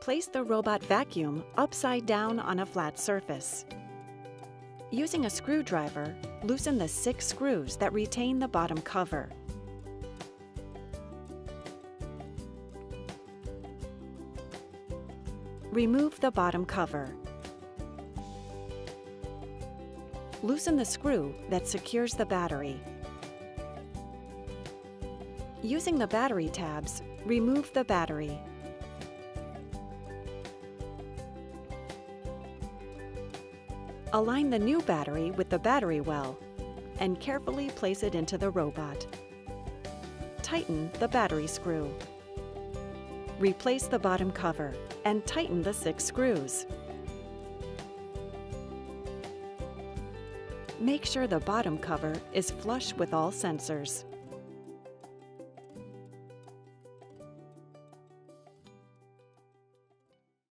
Place the robot vacuum upside down on a flat surface. Using a screwdriver, loosen the 6 screws that retain the bottom cover. Remove the bottom cover. Loosen the screw that secures the battery. Using the battery tabs, remove the battery. Align the new battery with the battery well and carefully place it into the robot. Tighten the battery screw. Replace the bottom cover and tighten the 6 screws. Make sure the bottom cover is flush with all sensors.